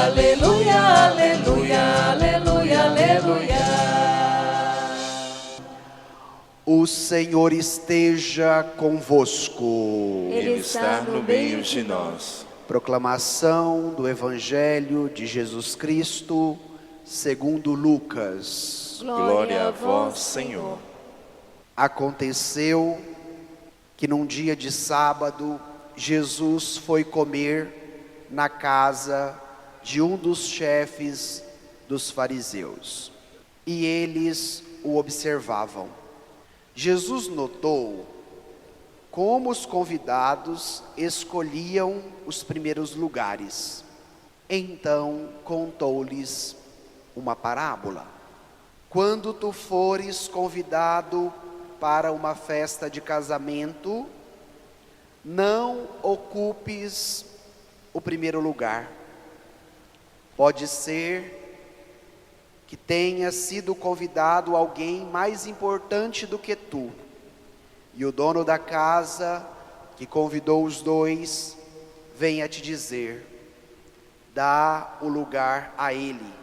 aleluia, aleluia, aleluia, aleluia. O Senhor esteja convosco. Ele está no meio de nós. Proclamação do Evangelho de Jesus Cristo, segundo Lucas. Glória a vós, Senhor. Aconteceu que num dia de sábado, Jesus foi comer na casa de um dos chefes dos fariseus, e eles o observavam. Jesus notou como os convidados escolhiam os primeiros lugares. Então contou-lhes uma parábola. Quando tu fores convidado para uma festa de casamento, não ocupes o primeiro lugar. Pode ser que tenha sido convidado alguém mais importante do que tu, e o dono da casa, que convidou os dois, venha te dizer: dá o lugar a ele.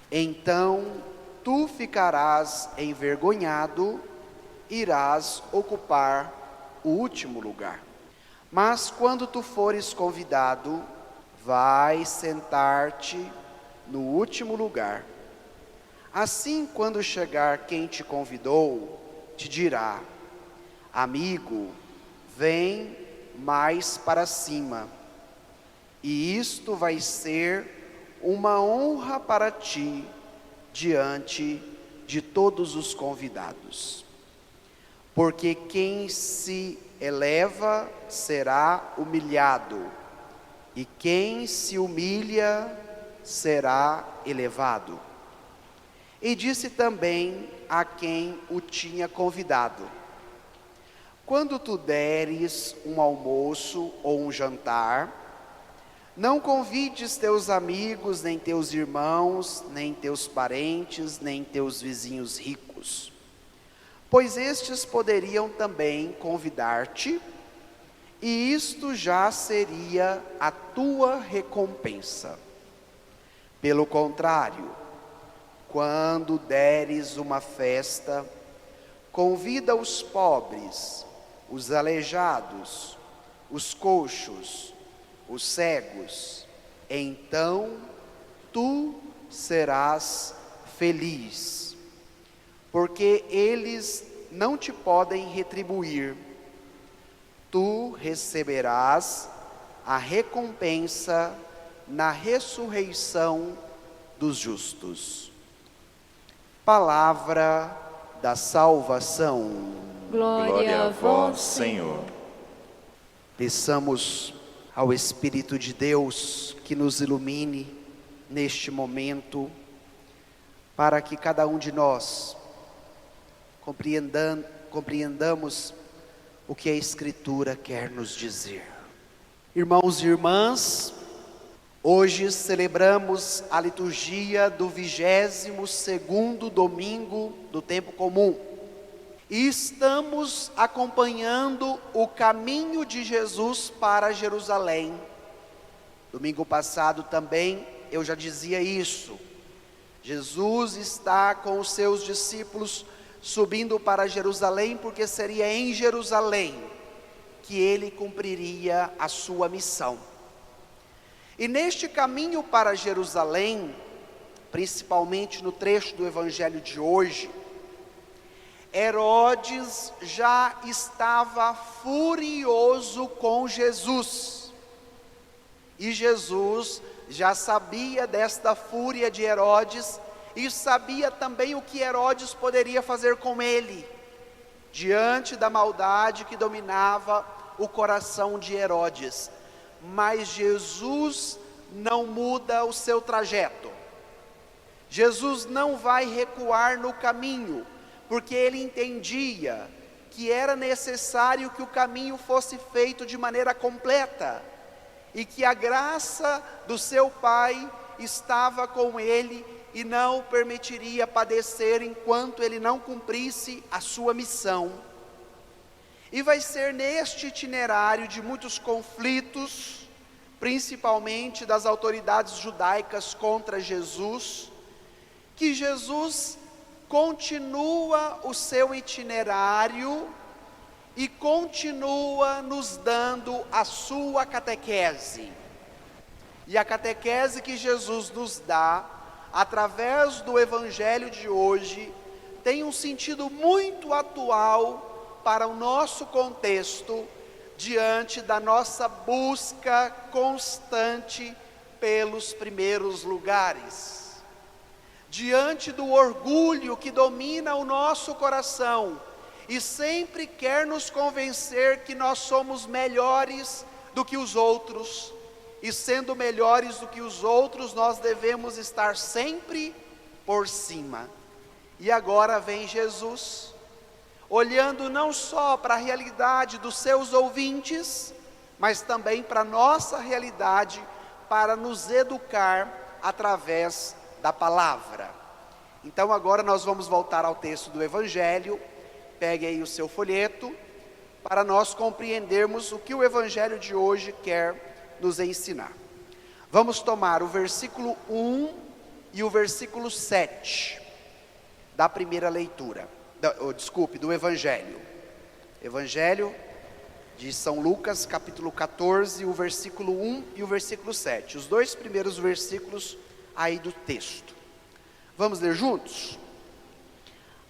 Então tu ficarás envergonhado, irás ocupar o último lugar. Mas quando tu fores convidado, vai sentar-te no último lugar. Assim, quando chegar quem te convidou, te dirá: amigo, vem mais para cima. E isto vai ser uma honra para ti diante de todos os convidados. Porque quem se eleva será humilhado, e quem se humilha será elevado. E disse também a quem o tinha convidado: quando tu deres um almoço ou um jantar, não convides teus amigos, nem teus irmãos, nem teus parentes, nem teus vizinhos ricos, pois estes poderiam também convidar-te, e isto já seria a tua recompensa. Pelo contrário, quando deres uma festa, convida os pobres, os aleijados, os coxos, os cegos, então tu serás feliz, porque eles não te podem retribuir. Tu receberás a recompensa na ressurreição dos justos. Palavra da salvação. Glória a vós, Senhor. Peçamos ao Espírito de Deus que nos ilumine neste momento, para que cada um de nós compreendamos o que a Escritura quer nos dizer. Irmãos e irmãs, hoje celebramos a liturgia do 22º domingo do tempo comum. E estamos acompanhando o caminho de Jesus para Jerusalém. Domingo passado também eu já dizia isso. Jesus está com os seus discípulos subindo para Jerusalém, porque seria em Jerusalém que ele cumpriria a sua missão. E neste caminho para Jerusalém, principalmente no trecho do Evangelho de hoje, Herodes já estava furioso com Jesus, e Jesus já sabia desta fúria de Herodes, e sabia também o que Herodes poderia fazer com ele, diante da maldade que dominava o coração de Herodes. Mas Jesus não muda o seu trajeto, Jesus não vai recuar no caminho, porque ele entendia que era necessário que o caminho fosse feito de maneira completa, e que a graça do seu Pai estava com ele, e não o permitiria padecer enquanto ele não cumprisse a sua missão. E vai ser neste itinerário de muitos conflitos, principalmente das autoridades judaicas contra Jesus, que Jesus continua o seu itinerário e continua nos dando a sua catequese. E a catequese que Jesus nos dá, através do Evangelho de hoje, tem um sentido muito atual para o nosso contexto, diante da nossa busca constante pelos primeiros lugares. Diante do orgulho que domina o nosso coração, e sempre quer nos convencer que nós somos melhores do que os outros, e sendo melhores do que os outros, nós devemos estar sempre por cima. E agora vem Jesus, olhando não só para a realidade dos seus ouvintes, mas também para a nossa realidade, para nos educar através da palavra. Então agora nós vamos voltar ao texto do Evangelho. Pegue aí o seu folheto, para nós compreendermos o que o Evangelho de hoje quer nos ensinar. Vamos tomar o versículo 1 e o versículo 7 da primeira leitura, do Evangelho. Evangelho de São Lucas, capítulo 14, o versículo 1 e o versículo 7. Os dois primeiros versículos aí do texto. Vamos ler juntos?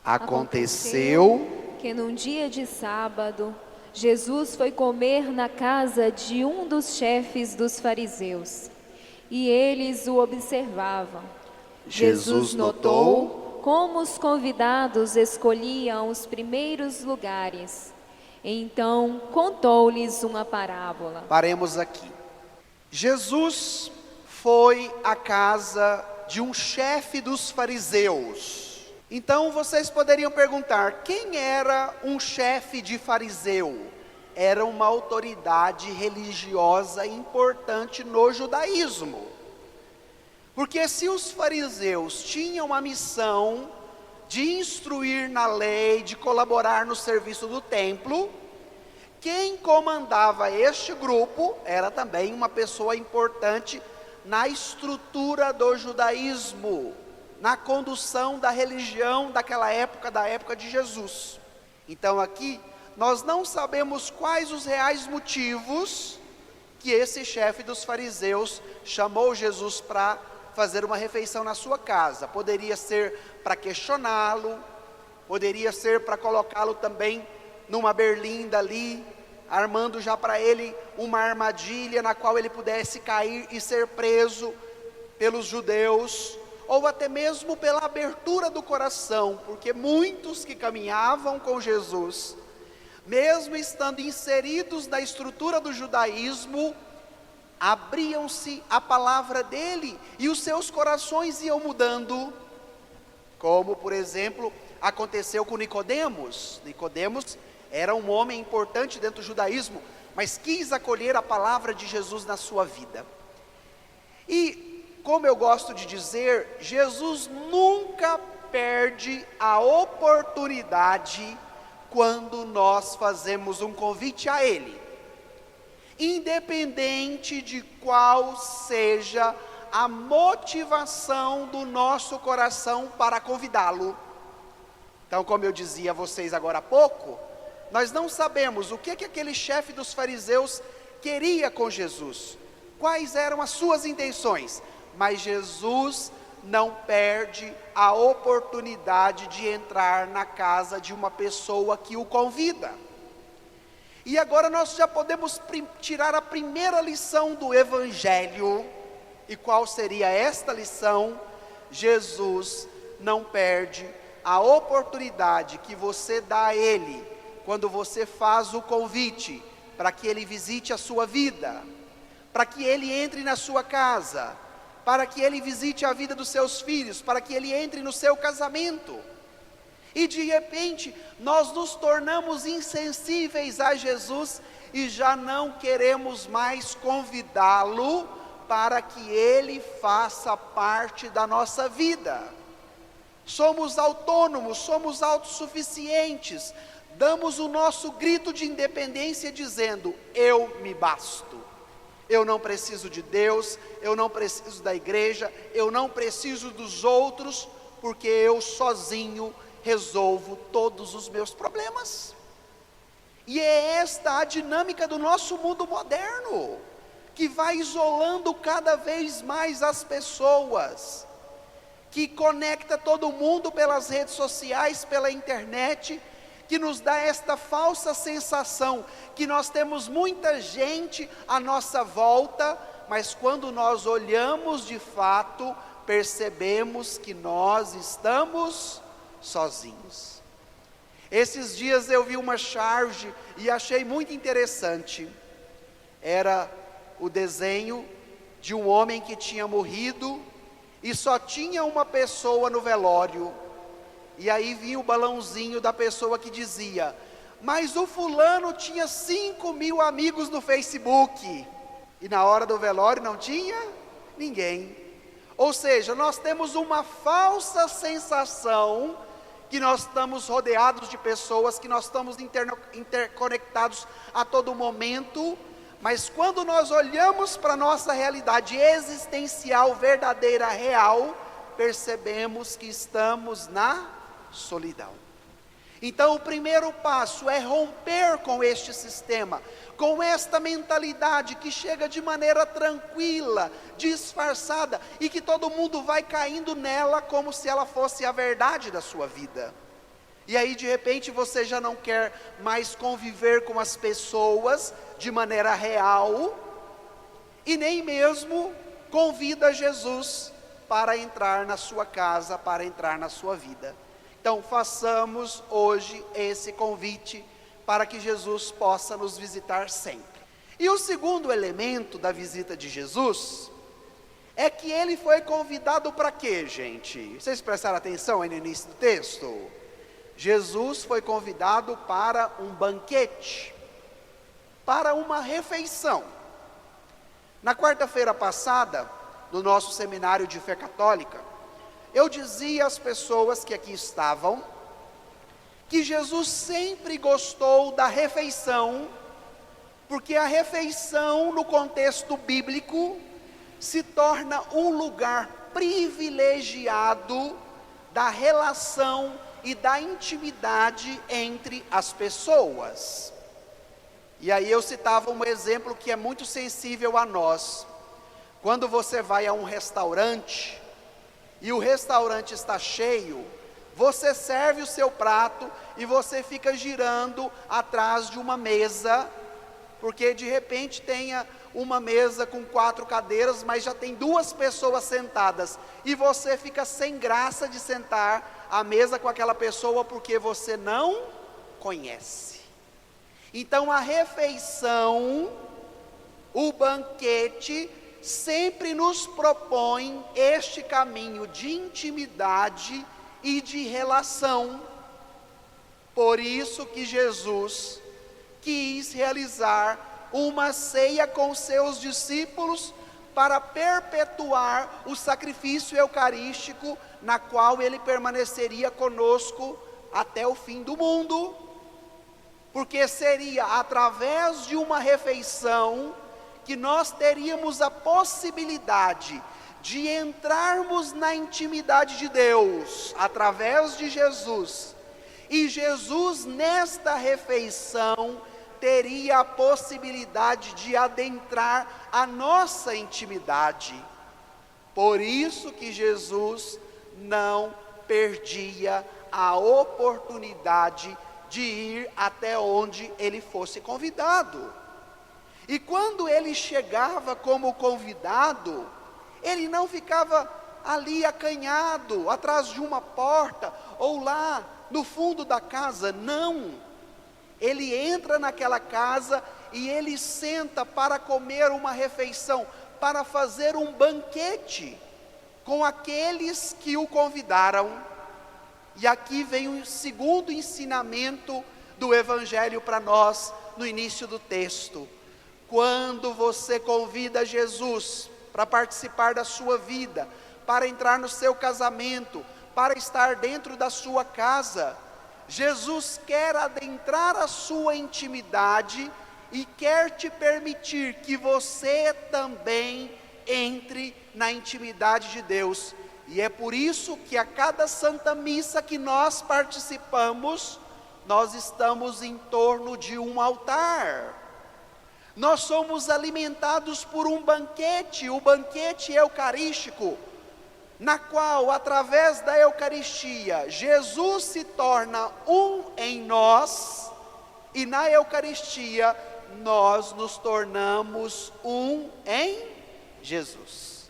Aconteceu que num dia de sábado, Jesus foi comer na casa de um dos chefes dos fariseus, e eles o observavam. Jesus notou como os convidados escolhiam os primeiros lugares. Então contou-lhes uma parábola. Paremos aqui. Jesus foi à casa de um chefe dos fariseus. Então vocês poderiam perguntar, quem era um chefe de fariseu? Era uma autoridade religiosa importante no judaísmo. Porque se os fariseus tinham a missão de instruir na lei, de colaborar no serviço do templo, quem comandava este grupo era também uma pessoa importante na estrutura do judaísmo, na condução da religião daquela época, da época de Jesus. Então aqui, nós não sabemos quais os reais motivos que esse chefe dos fariseus chamou Jesus para fazer uma refeição na sua casa. Poderia ser para questioná-lo, poderia ser para colocá-lo também numa berlinda ali, armando já para ele uma armadilha na qual ele pudesse cair e ser preso pelos judeus, ou até mesmo pela abertura do coração, porque muitos que caminhavam com Jesus, mesmo estando inseridos na estrutura do judaísmo, abriam-se à palavra dele, e os seus corações iam mudando, como por exemplo, aconteceu com Nicodemos. Nicodemos era um homem importante dentro do judaísmo, mas quis acolher a palavra de Jesus na sua vida. E como eu gosto de dizer, Jesus nunca perde a oportunidade quando nós fazemos um convite a Ele, independente de qual seja a motivação do nosso coração para convidá-lo. Então, como eu dizia a vocês agora há pouco, nós não sabemos o que aquele chefe dos fariseus queria com Jesus, quais eram as suas intenções, mas Jesus não perde a oportunidade de entrar na casa de uma pessoa que o convida. E agora nós já podemos tirar a primeira lição do Evangelho. E qual seria esta lição? Jesus não perde a oportunidade que você dá a Ele, quando você faz o convite, para que Ele visite a sua vida, para que Ele entre na sua casa, para que Ele visite a vida dos seus filhos, para que Ele entre no seu casamento. E de repente, nós nos tornamos insensíveis a Jesus e já não queremos mais convidá-lo para que Ele faça parte da nossa vida. Somos autônomos, somos autossuficientes, damos o nosso grito de independência dizendo, eu me basto. Eu não preciso de Deus, eu não preciso da igreja, eu não preciso dos outros, porque eu sozinho resolvo todos os meus problemas. E é esta a dinâmica do nosso mundo moderno, que vai isolando cada vez mais as pessoas, que conecta todo mundo pelas redes sociais, pela internet, que nos dá esta falsa sensação que nós temos muita gente à nossa volta, mas quando nós olhamos de fato, percebemos que nós estamos sozinhos. Esses dias eu vi uma charge e achei muito interessante. Era o desenho de um homem que tinha morrido e só tinha uma pessoa no velório. E aí vinha o balãozinho da pessoa que dizia: mas o fulano tinha 5.000 amigos no Facebook. E na hora do velório não tinha ninguém. Ou seja, nós temos uma falsa sensação que nós estamos rodeados de pessoas, que nós estamos interconectados a todo momento. Mas quando nós olhamos para a nossa realidade existencial, verdadeira, real, percebemos que estamos na solidão. Então o primeiro passo é romper com este sistema, com esta mentalidade que chega de maneira tranquila, disfarçada, e que todo mundo vai caindo nela como se ela fosse a verdade da sua vida. E aí de repente você já não quer mais conviver com as pessoas de maneira real, e nem mesmo convida Jesus para entrar na sua casa, para entrar na sua vida. Então façamos hoje esse convite para que Jesus possa nos visitar sempre. E o segundo elemento da visita de Jesus é que ele foi convidado para quê, gente? Vocês prestaram atenção aí no início do texto? Jesus foi convidado para um banquete, para uma refeição. Na quarta-feira passada, no nosso seminário de fé católica, eu dizia às pessoas que aqui estavam, que Jesus sempre gostou da refeição, porque a refeição no contexto bíblico se torna um lugar privilegiado da relação e da intimidade entre as pessoas. E aí eu citava um exemplo que é muito sensível a nós. Quando você vai a um restaurante e o restaurante está cheio, você serve o seu prato e você fica girando atrás de uma mesa, porque de repente tenha uma mesa com 4 cadeiras, mas já tem 2 pessoas sentadas, e você fica sem graça de sentar à mesa com aquela pessoa, porque você não conhece. Então a refeição, o banquete, sempre nos propõe este caminho de intimidade e de relação. Por isso que Jesus quis realizar uma ceia com seus discípulos para perpetuar o sacrifício eucarístico, na qual ele permaneceria conosco até o fim do mundo, porque seria através de uma refeição que nós teríamos a possibilidade de entrarmos na intimidade de Deus, através de Jesus, e Jesus nesta refeição teria a possibilidade de adentrar a nossa intimidade. Por isso que Jesus não perdia a oportunidade de ir até onde ele fosse convidado. E quando ele chegava como convidado, ele não ficava ali acanhado, atrás de uma porta, ou lá no fundo da casa, não. Ele entra naquela casa e ele senta para comer uma refeição, para fazer um banquete com aqueles que o convidaram. E aqui vem o segundo ensinamento do Evangelho para nós, no início do texto. Quando você convida Jesus para participar da sua vida, para entrar no seu casamento, para estar dentro da sua casa, Jesus quer adentrar a sua intimidade e quer te permitir que você também entre na intimidade de Deus. E é por isso que a cada Santa Missa que nós participamos, nós estamos em torno de um altar. Nós somos alimentados por um banquete, o banquete eucarístico, na qual, através da Eucaristia, Jesus se torna um em nós, e na Eucaristia nós nos tornamos um em Jesus.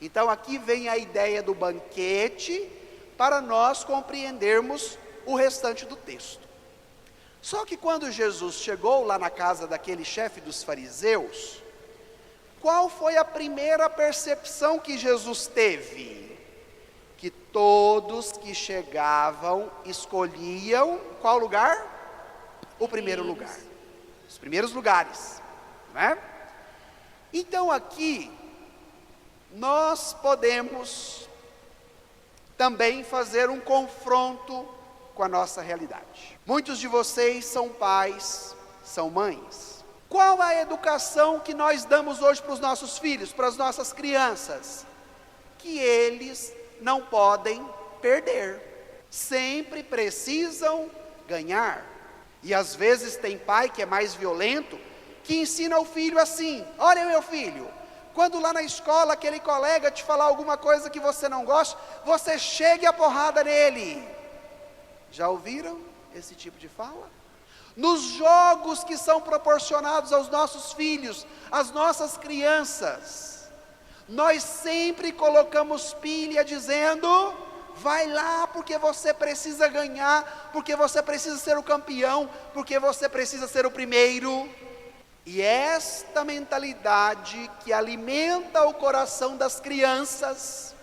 Então aqui vem a ideia do banquete, para nós compreendermos o restante do texto. Só que quando Jesus chegou lá na casa daquele chefe dos fariseus, qual foi a primeira percepção que Jesus teve? Que todos que chegavam escolhiam qual lugar? O primeiro lugar. Os primeiros lugares, não é? Então aqui, nós podemos também fazer um confronto com a nossa realidade. Muitos de vocês são pais, são mães. Qual a educação que nós damos hoje para os nossos filhos, para as nossas crianças? Que eles não podem perder, sempre precisam ganhar. E às vezes tem pai que é mais violento, que ensina o filho assim: olha, meu filho, quando lá na escola aquele colega te falar alguma coisa que você não gosta, você chegue a porrada nele. Já ouviram esse tipo de fala? Nos jogos que são proporcionados aos nossos filhos, às nossas crianças, nós sempre colocamos pilha dizendo: vai lá porque você precisa ganhar, porque você precisa ser o campeão, porque você precisa ser o primeiro. E esta mentalidade que alimenta o coração das crianças,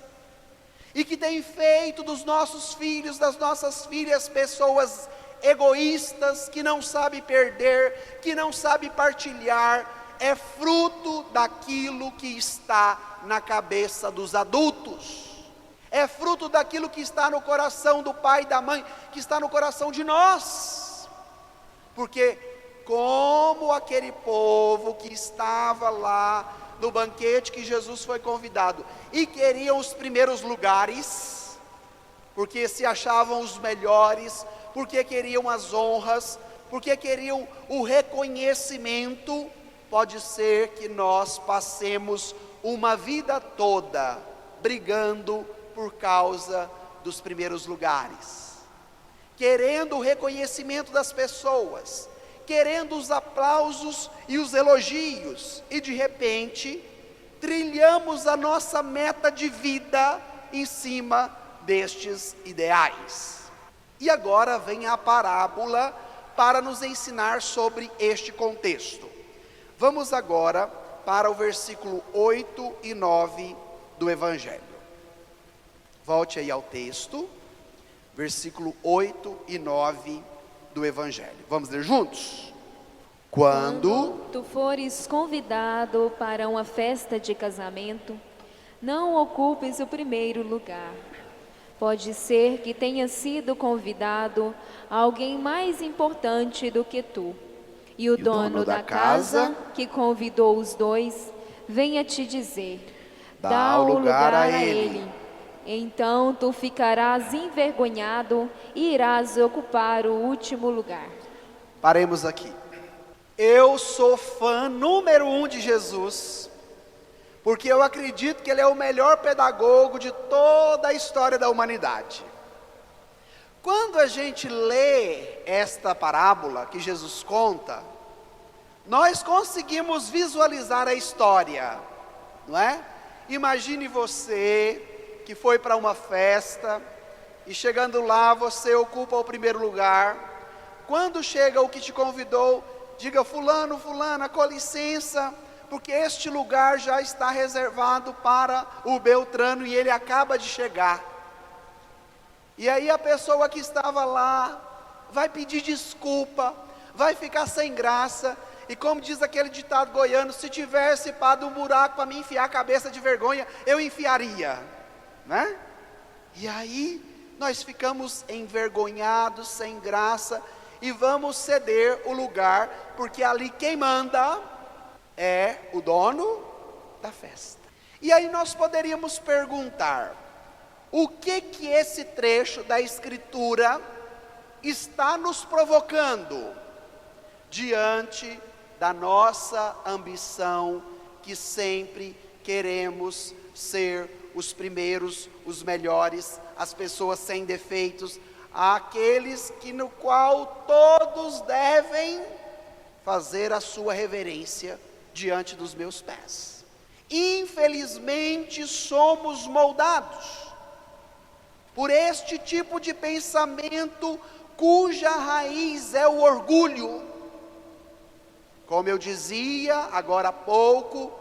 e que tem feito dos nossos filhos, das nossas filhas, pessoas egoístas, que não sabem perder, que não sabem partilhar, é fruto daquilo que está na cabeça dos adultos, é fruto daquilo que está no coração do pai e da mãe, que está no coração de nós. Porque como aquele povo que estava lá no banquete que Jesus foi convidado, e queriam os primeiros lugares, porque se achavam os melhores, porque queriam as honras, porque queriam o reconhecimento, pode ser que nós passemos uma vida toda brigando por causa dos primeiros lugares, querendo o reconhecimento das pessoas, querendo os aplausos e os elogios, e de repente, trilhamos a nossa meta de vida em cima destes ideais. E agora vem a parábola para nos ensinar sobre este contexto. Vamos agora para o versículo 8 e 9 do Evangelho. Volte aí ao texto, versículo 8 e 9 do Evangelho. Vamos ler juntos? Quando tu fores convidado para uma festa de casamento, não ocupes o primeiro lugar. Pode ser que tenha sido convidado alguém mais importante do que tu, e o dono da casa, que convidou os dois, venha te dizer: dá o lugar a ele. Então tu ficarás envergonhado e irás ocupar o último lugar. Paremos aqui. Eu sou fã número 1 de Jesus, porque eu acredito que Ele é o melhor pedagogo de toda a história da humanidade. Quando a gente lê esta parábola que Jesus conta, nós conseguimos visualizar a história, não é? Imagine você que foi para uma festa, e chegando lá você ocupa o primeiro lugar. Quando chega o que te convidou, diga: fulano, fulana, com licença, porque este lugar já está reservado para o Beltrano e ele acaba de chegar. E aí a pessoa que estava lá vai pedir desculpa, vai ficar sem graça, e como diz aquele ditado goiano: se tivesse pado um buraco para me enfiar a cabeça de vergonha, eu enfiaria, né? E aí nós ficamos envergonhados, sem graça, e vamos ceder o lugar, porque ali quem manda é o dono da festa. E aí nós poderíamos perguntar, o que esse trecho da Escritura está nos provocando diante da nossa ambição, que sempre queremos ser os primeiros, os melhores, as pessoas sem defeitos, aqueles no qual todos devem fazer a sua reverência diante dos meus pés. Infelizmente somos moldados por este tipo de pensamento, cuja raiz é o orgulho. Como eu dizia agora há pouco,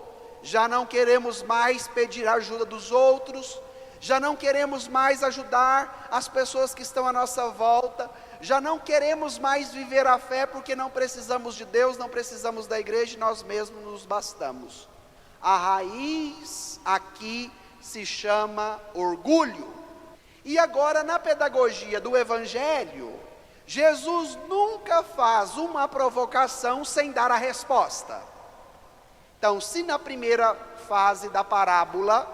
já não queremos mais pedir a ajuda dos outros, já não queremos mais ajudar as pessoas que estão à nossa volta, já não queremos mais viver a fé, porque não precisamos de Deus, não precisamos da igreja, nós mesmos nos bastamos. A raiz aqui se chama orgulho. E agora, na pedagogia do Evangelho, Jesus nunca faz uma provocação sem dar a resposta. Então, se na primeira fase da parábola,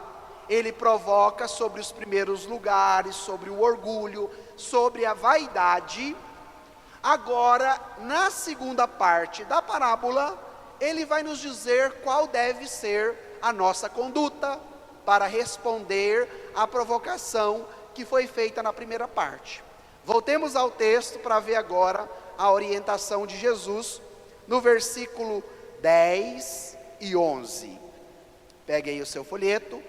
ele provoca sobre os primeiros lugares, sobre o orgulho, sobre a vaidade, agora, na segunda parte da parábola, ele vai nos dizer qual deve ser a nossa conduta para responder à provocação que foi feita na primeira parte. Voltemos ao texto para ver agora a orientação de Jesus no versículo 10 e 11. Pegue aí o seu folheto,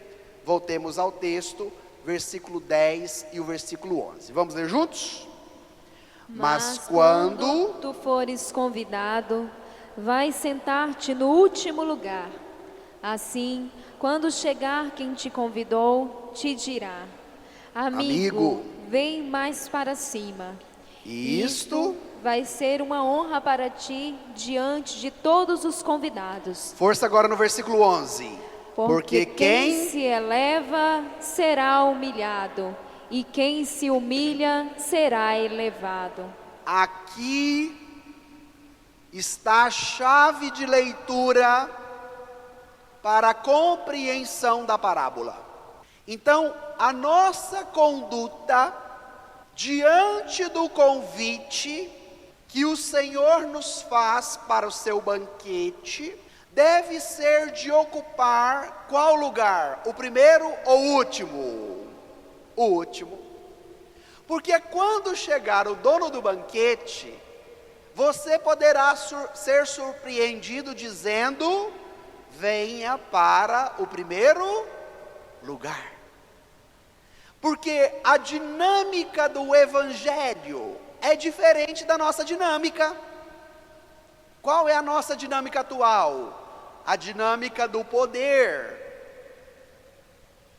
voltemos ao texto, versículo 10 e o versículo 11. Vamos ler juntos? Mas quando tu fores convidado, vai sentar-te no último lugar. Assim, quando chegar quem te convidou, te dirá: Amigo, vem mais para cima. Isto vai ser uma honra para ti diante de todos os convidados. Força agora no versículo 11. Porque quem se eleva será humilhado, e quem se humilha será elevado. Aqui está a chave de leitura para a compreensão da parábola. Então, a nossa conduta diante do convite que o Senhor nos faz para o seu banquete deve ser de ocupar qual lugar? O primeiro ou o último? O último. Porque quando chegar o dono do banquete, você poderá ser surpreendido dizendo: venha para o primeiro lugar. Porque a dinâmica do Evangelho é diferente da nossa dinâmica. Qual é a nossa dinâmica atual? A dinâmica do poder.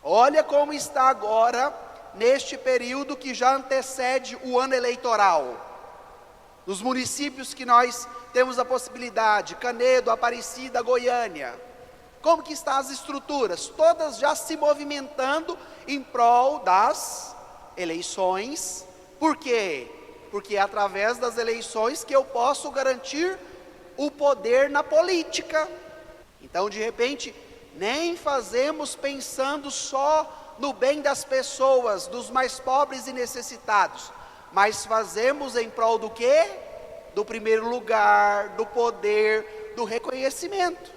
Olha como está agora, neste período que já antecede o ano eleitoral. Nos municípios que nós temos a possibilidade, Canedo, Aparecida, Goiânia. Como que estão as estruturas? Todas já se movimentando em prol das eleições. Por quê? Porque é através das eleições que eu posso garantir o poder na política. Então, de repente, nem fazemos pensando só no bem das pessoas, dos mais pobres e necessitados, mas fazemos em prol do quê? Do primeiro lugar, do poder, do reconhecimento.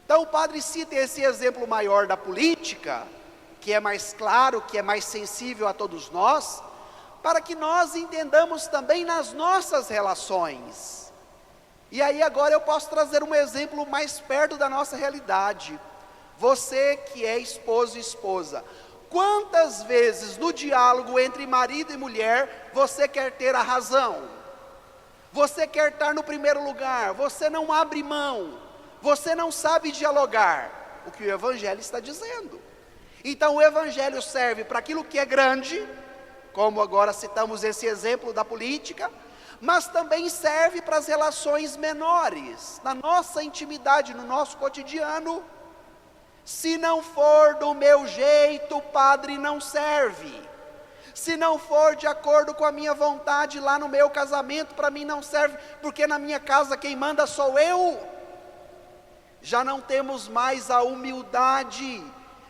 Então o padre cita esse exemplo maior da política, que é mais claro, que é mais sensível a todos nós, para que nós entendamos também nas nossas relações. E aí agora eu posso trazer um exemplo mais perto da nossa realidade. Você que é esposo e esposa, quantas vezes no diálogo entre marido e mulher, você quer ter a razão? Você quer estar no primeiro lugar, você não abre mão, você não sabe dialogar, o que o Evangelho está dizendo. Então o Evangelho serve para aquilo que é grande, como agora citamos esse exemplo da política, mas também serve para as relações menores, na nossa intimidade, no nosso cotidiano. Se não for do meu jeito, o padre não serve. Se não for de acordo com a minha vontade lá no meu casamento, para mim não serve, porque na minha casa quem manda sou eu. Já não temos mais a humildade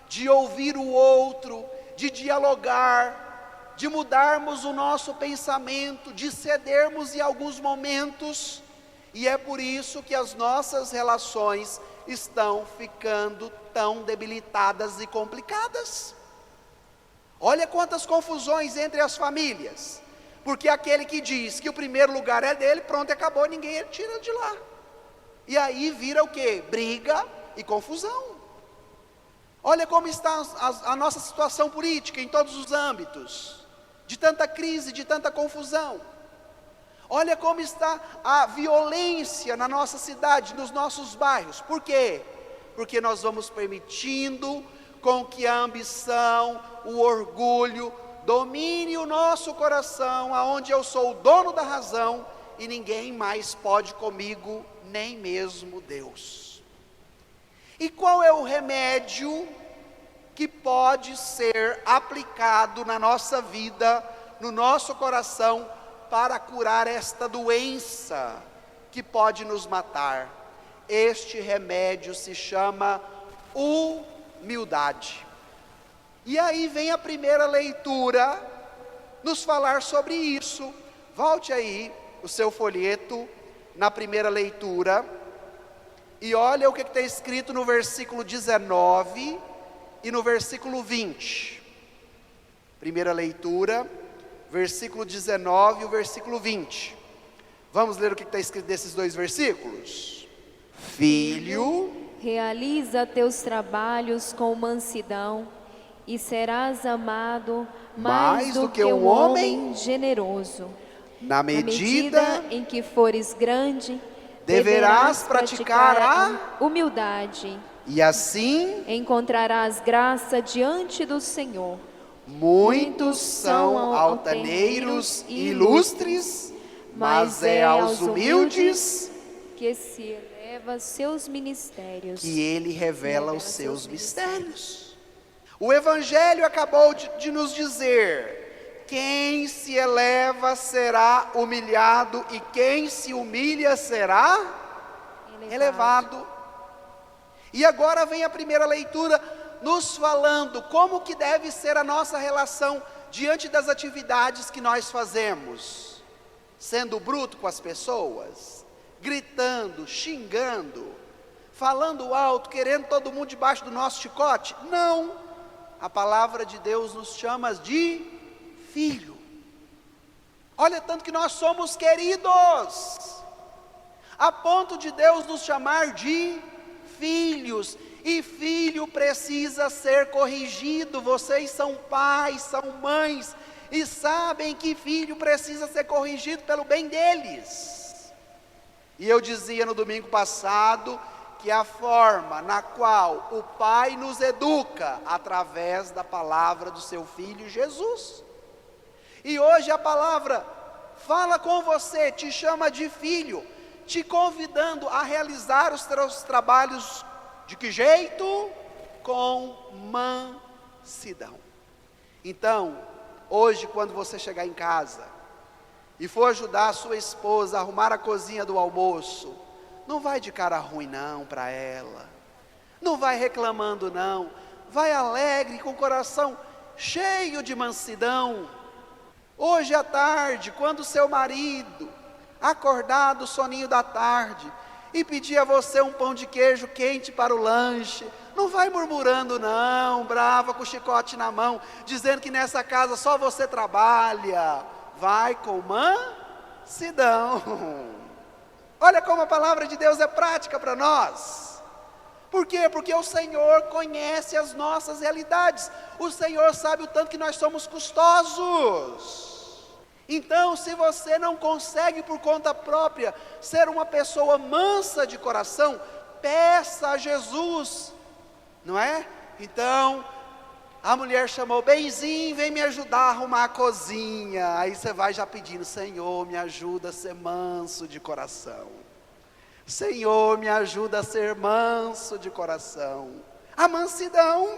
de ouvir o outro, de dialogar, de mudarmos o nosso pensamento, de cedermos em alguns momentos, e é por isso que as nossas relações estão ficando tão debilitadas e complicadas. Olha quantas confusões entre as famílias, porque aquele que diz que o primeiro lugar é dele, pronto, acabou, ninguém tira de lá. E aí vira o quê? Briga e confusão. Olha como está a nossa situação política em todos os âmbitos, de tanta crise, de tanta confusão. Olha como está a violência na nossa cidade, nos nossos bairros. Por quê? Porque nós vamos permitindo com que a ambição, o orgulho, domine o nosso coração, aonde eu sou o dono da razão, e ninguém mais pode comigo, nem mesmo Deus. E qual é o remédio que pode ser aplicado na nossa vida, no nosso coração, para curar esta doença que pode nos matar? Este remédio se chama humildade. E aí vem a primeira leitura nos falar sobre isso. Volte aí o seu folheto na primeira leitura e olha o que está escrito no versículo 19 e no versículo 20. Primeira leitura, versículo 19 e o versículo 20. Vamos ler o que está escrito nesses dois versículos? Filho, realiza teus trabalhos com mansidão, e serás amado mais do que um homem generoso. Na medida em que fores grande, deverás praticar a humildade, e assim encontrarás graça diante do Senhor. Muitos são altaneiros e ilustres, mas é aos humildes que se eleva seus ministérios, que Ele revela os seus mistérios. O Evangelho acabou de nos dizer: quem se eleva será humilhado, e quem se humilha será elevado. E agora vem a primeira leitura nos falando como que deve ser a nossa relação diante das atividades que nós fazemos. Sendo bruto com as pessoas, gritando, xingando, falando alto, querendo todo mundo debaixo do nosso chicote? Não. A palavra de Deus nos chama de filho. Olha, tanto que nós somos queridos, a ponto de Deus nos chamar de filhos. E filho precisa ser corrigido. Vocês são pais, são mães, e sabem que filho precisa ser corrigido pelo bem deles. E eu dizia no domingo passado que a forma na qual o Pai nos educa, através da palavra do seu Filho Jesus. E hoje a palavra fala com você, te chama de filho, te convidando a realizar os seus trabalhos. De que jeito? Com mansidão. Então, hoje quando você chegar em casa e for ajudar a sua esposa a arrumar a cozinha do almoço, não vai de cara ruim não para ela, não vai reclamando não, vai alegre, com o coração cheio de mansidão. Hoje à tarde, quando o seu marido acordar do soninho da tarde e pedir a você um pão de queijo quente para o lanche, não vai murmurando não, brava, com o chicote na mão, dizendo que nessa casa só você trabalha. Vai com mansidão. Olha como a palavra de Deus é prática para nós. Por quê? Porque o Senhor conhece as nossas realidades. O Senhor sabe o tanto que nós somos custosos. Então, se você não consegue por conta própria ser uma pessoa mansa de coração, peça a Jesus, não é? Então, a mulher chamou: Benzinho, vem me ajudar a arrumar a cozinha. Aí você vai já pedindo: Senhor, me ajuda a ser manso de coração. Senhor, me ajuda a ser manso de coração. A mansidão.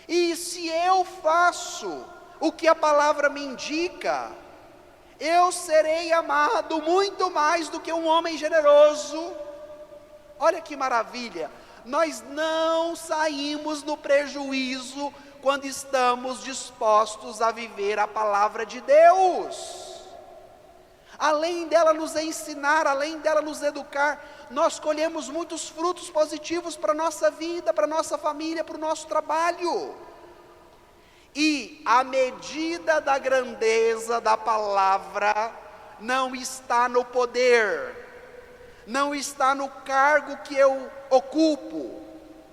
E se eu faço o que a palavra me indica, eu serei amado muito mais do que um homem generoso. Olha que maravilha, nós não saímos no prejuízo quando estamos dispostos a viver a palavra de Deus. Além dela nos ensinar, além dela nos educar, nós colhemos muitos frutos positivos para a nossa vida, para a nossa família, para o nosso trabalho. E a medida da grandeza da palavra não está no poder, não está no cargo que eu ocupo,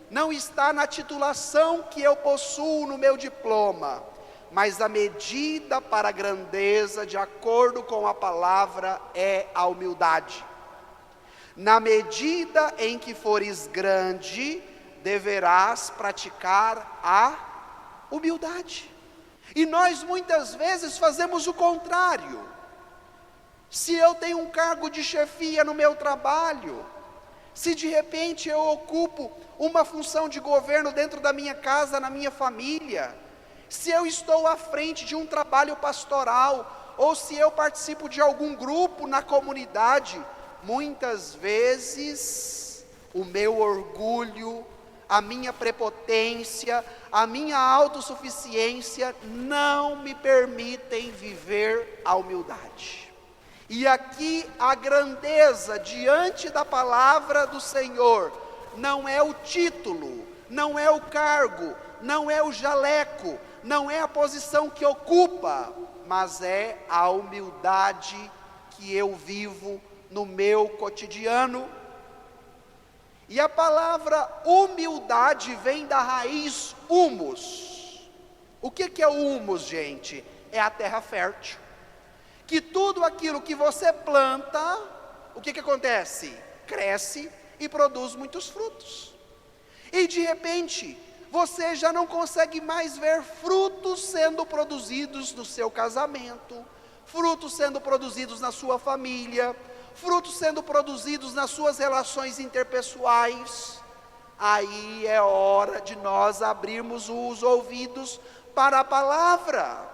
não está na titulação que eu possuo no meu diploma, mas a medida para a grandeza, de acordo com a palavra, é a humildade. Na medida em que fores grande, deverás praticar a humildade. E nós muitas vezes fazemos o contrário. Se eu tenho um cargo de chefia no meu trabalho, se de repente eu ocupo uma função de governo dentro da minha casa, na minha família, se eu estou à frente de um trabalho pastoral, ou se eu participo de algum grupo na comunidade, muitas vezes o meu orgulho, a minha prepotência, a minha autossuficiência não me permitem viver a humildade. E aqui a grandeza diante da palavra do Senhor não é o título, não é o cargo, não é o jaleco, não é a posição que ocupa, mas é a humildade que eu vivo no meu cotidiano. E a palavra humildade vem da raiz humus. O que é o humus, gente? É a terra fértil. Que tudo aquilo que você planta, o que acontece? Cresce e produz muitos frutos. E de repente, você já não consegue mais ver frutos sendo produzidos no seu casamento, frutos sendo produzidos na sua família, frutos sendo produzidos nas suas relações interpessoais. Aí é hora de nós abrirmos os ouvidos para a palavra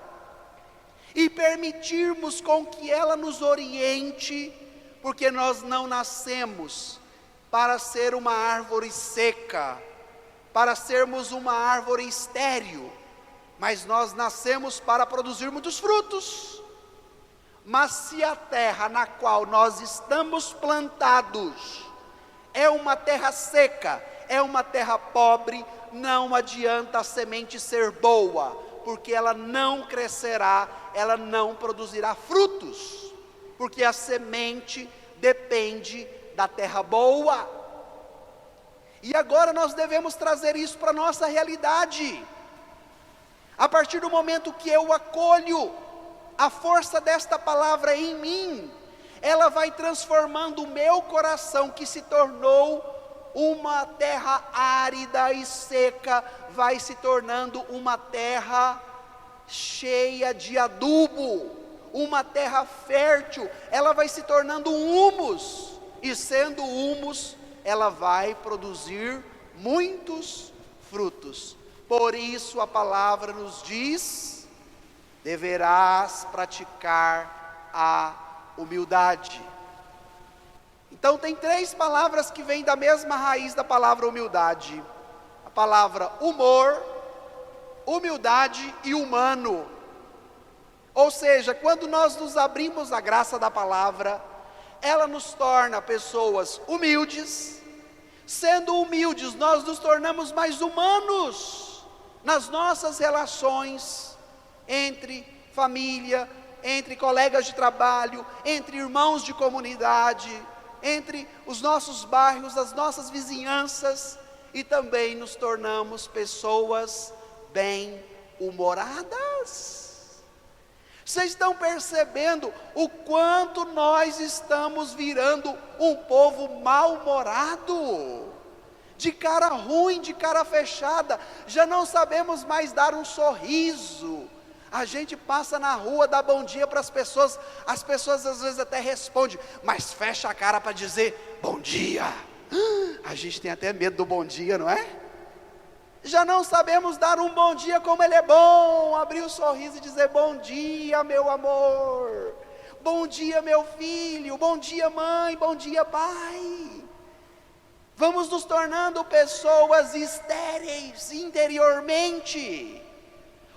e permitirmos com que ela nos oriente, porque nós não nascemos para ser uma árvore seca, para sermos uma árvore estéril, mas nós nascemos para produzir muitos frutos. Mas se a terra na qual nós estamos plantados é uma terra seca, é uma terra pobre, não adianta a semente ser boa, porque ela não crescerá, ela não produzirá frutos, porque a semente depende da terra boa. E agora nós devemos trazer isso para a nossa realidade. A partir do momento que eu acolho a força desta palavra em mim, ela vai transformando o meu coração, que se tornou uma terra árida e seca, vai se tornando uma terra cheia de adubo, uma terra fértil. Ela vai se tornando um humus, e sendo humus, ela vai produzir muitos frutos. Por isso a palavra nos diz: deverás praticar a humildade. Então tem três palavras que vêm da mesma raiz da palavra humildade: a palavra humor, humildade e humano. Ou seja, quando nós nos abrimos à graça da palavra, ela nos torna pessoas humildes. Sendo humildes, nós nos tornamos mais humanos nas nossas relações entre família, entre colegas de trabalho, entre irmãos de comunidade, entre os nossos bairros, as nossas vizinhanças, e também nos tornamos pessoas bem-humoradas. Vocês estão percebendo o quanto nós estamos virando um povo mal-humorado? De cara ruim, de cara fechada, já não sabemos mais dar um sorriso. A gente passa na rua, dá bom dia para as pessoas às vezes até respondem, mas fecha a cara para dizer bom dia. A gente tem até medo do bom dia, não é? Já não sabemos dar um bom dia como Ele é bom, abrir o sorriso e dizer bom dia, meu amor, bom dia, meu filho, bom dia, mãe, bom dia, pai. Vamos nos tornando pessoas estéreis interiormente,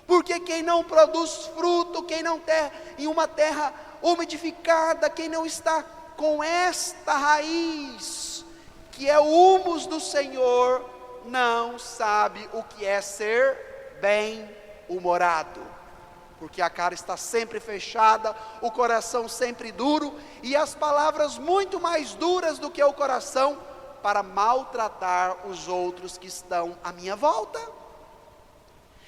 porque quem não produz fruto, quem não tem em uma terra umidificada, quem não está com esta raiz, que é o humus do Senhor, não sabe o que é ser bem-humorado, porque a cara está sempre fechada, o coração sempre duro, e as palavras muito mais duras do que o coração, para maltratar os outros que estão à minha volta.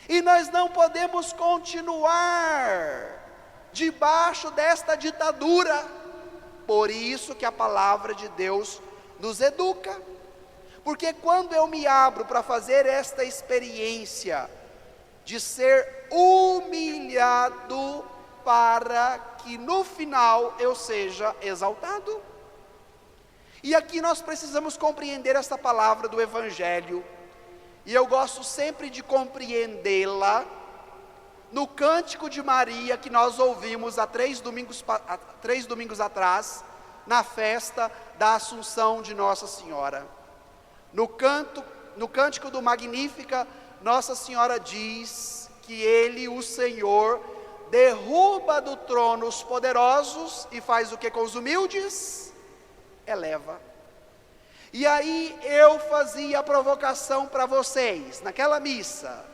E nós não podemos continuar debaixo desta ditadura. Por isso que a palavra de Deus nos educa. Porque quando eu me abro para fazer esta experiência de ser humilhado para que no final eu seja exaltado. E aqui nós precisamos compreender esta palavra do Evangelho, e eu gosto sempre de compreendê-la no Cântico de Maria, que nós ouvimos há 3 domingos atrás, na festa da Assunção de Nossa Senhora. No Cântico do Magnífica, Nossa Senhora diz que Ele, o Senhor, derruba do trono os poderosos e faz o que com os humildes? Eleva. E aí eu fazia a provocação para vocês, naquela missa: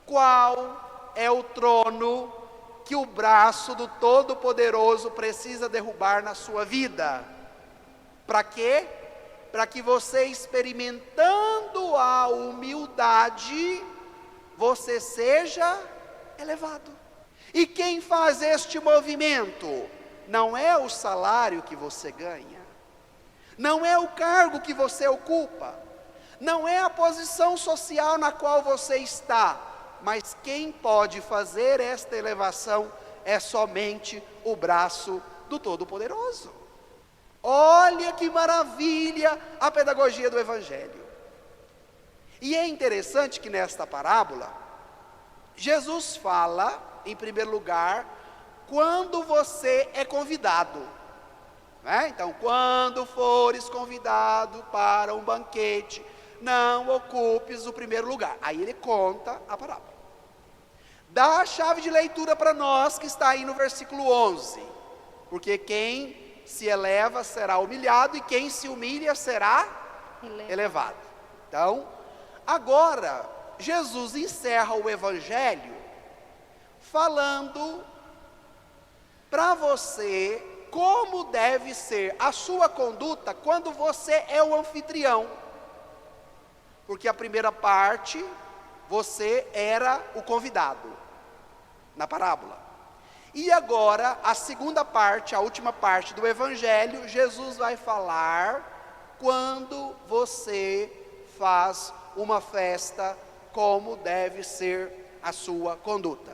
qual é o trono que o braço do Todo-Poderoso precisa derrubar na sua vida? Para quê? Para que você, experimentando a humildade, você seja elevado. E quem faz este movimento? Não é o salário que você ganha, não é o cargo que você ocupa, não é a posição social na qual você está, mas quem pode fazer esta elevação é somente o braço do Todo-Poderoso. Olha que maravilha a pedagogia do Evangelho. E é interessante que nesta parábola, Jesus fala, em primeiro lugar, quando você é convidado. Então, quando fores convidado para um banquete, não ocupes o primeiro lugar. Aí ele conta a parábola. Dá a chave de leitura para nós, que está aí no versículo 11. Porque quem se eleva será humilhado, e quem se humilha será elevado. Então, agora, Jesus encerra o Evangelho falando para você como deve ser a sua conduta quando você é o anfitrião. Porque a primeira parte, você era o convidado, na parábola. E agora, a segunda parte, a última parte do Evangelho, Jesus vai falar quando você faz uma festa, como deve ser a sua conduta.